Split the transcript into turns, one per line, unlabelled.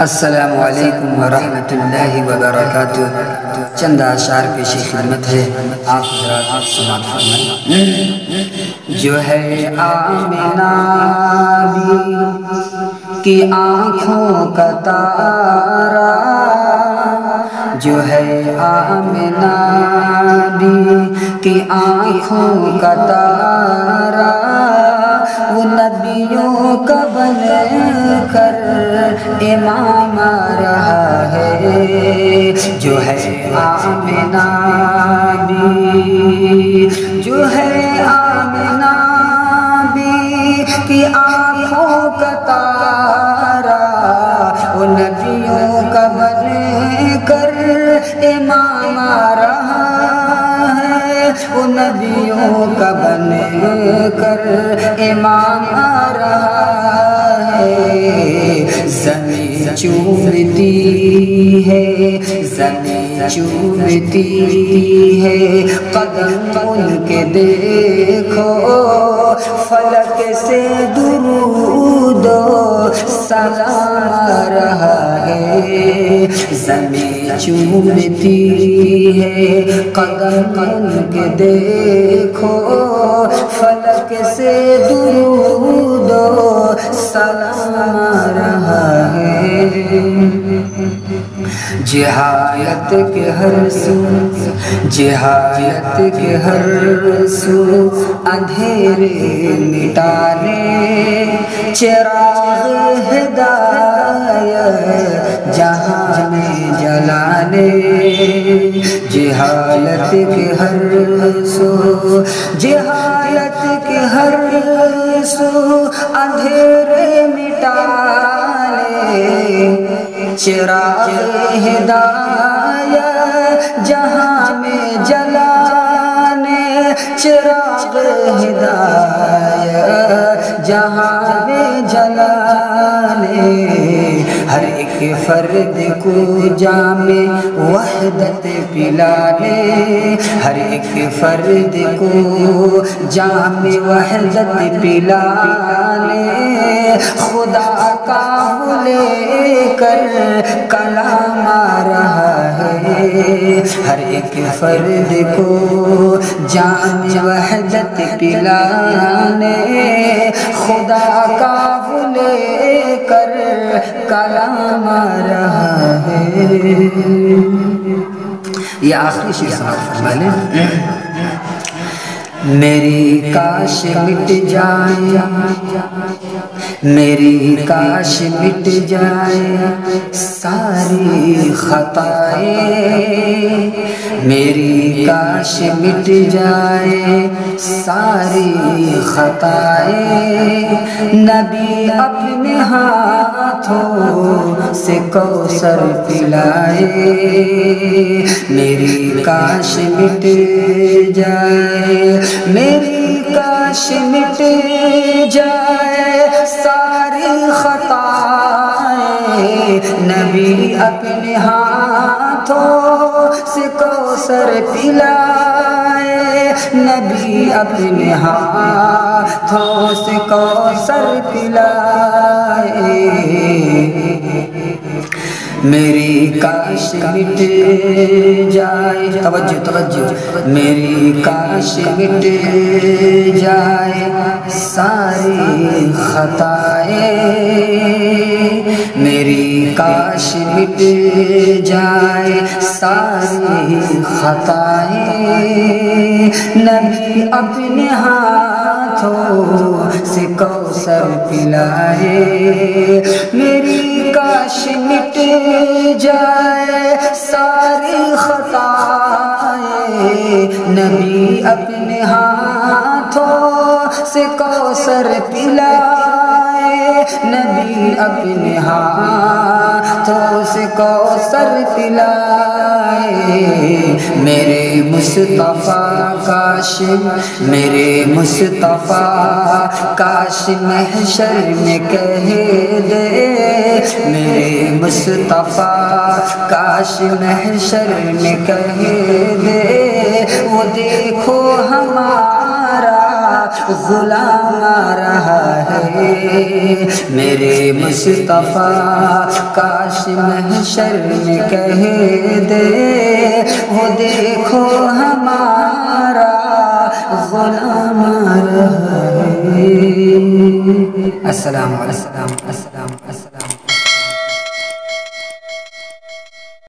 السلام علیکم ورحمۃ اللہ وبرکاتہ۔ چند اشعار پیش خدمت ہے، آپ حضرات سماعت فرمائیں۔ جو ہے آمنہ بی کی آنکھوں کا تارا، جو ہے آمنہ بی کی آنکھوں کا تارا، وہ نبیوں کا بن کر امام رہا ہے۔ جو ہے آمنہ بی، جو ہے آمنہ بی کی آنکھوں کا تارا، وہ نبیوں کا بن کر امام رہا ہے، وہ نبیوں کا بن کر امام رہا ہے۔ زمین چومتی ہے، زمین چومتی ہے، قدم ان کے دیکھو، فلک سے درود و سلام رہا ہے۔ زمین چومتی ہے، قدم ان کے دیکھو، فلک سے درود و سلام رہا ہے۔ جہالت کے ہر سو، جہالت کے ہر سو اندھیرے مٹانے، چراغ ہدایت جہاں میں جلانے۔ جہالت کے ہر سو، جہالت کے ہر سو اندھیرے مٹانے، چراغ ہدایت جہاں میں جلانے، چراغ ہدایت جہاں میں جلانے۔ ہر ایک فرد کو جام وحدت پلانے، ہر ایک فرد کو جام وحدت پلانے، خدا کا لے کر کلام آ رہا ہے۔ ہر ایک فرد کو جام وحدت پلانے، خدا کا لے کر کلام آ رہا ہے۔ یہ آخری شعر سماعت فرما لیں۔ میری کاش مٹ جائے، میری کاش مٹ جائے ساری خطائیں، میری کاش مٹ جائے ساری خطائیں، نبی اپنے ہاتھوں سے کوثر پلائے۔ میری کاش مٹ جائے، میری کاش مٹ جائے ساری خطائیں، نبی اپنے ہاتھوں سے کوثر پلائے، نبی اپنے ہاتھوں سے کوثر پلائے۔ میری کاش مٹ جائے، توجہ توجہ، میری کاش مٹ جائے ساری خطائیں، میری کاش مٹ جائے ساری خطائیں، نبی اپنے ہاتھوں سے کوثر پلائے۔ میری کاش مٹ جائے ساری خطائیں، نبی اپنے ہاتھوں سے کوثر پلائے، نبی اپنے ہاتھوں سے کوثر پلائے۔ میرے مصطفیٰ کاش، میرے مصطفیٰ کاش محشر میں کہہ دے، میرے مصطفیٰ کاش محشر میں کہہ دے، وہ دیکھو ہمارا غلام آ رہا ہے میرے مصطفیٰ، کاش محشر میں کہہ دے وہ دیکھو ہمارا غلام آ رہا ہے۔ السلام علیکم۔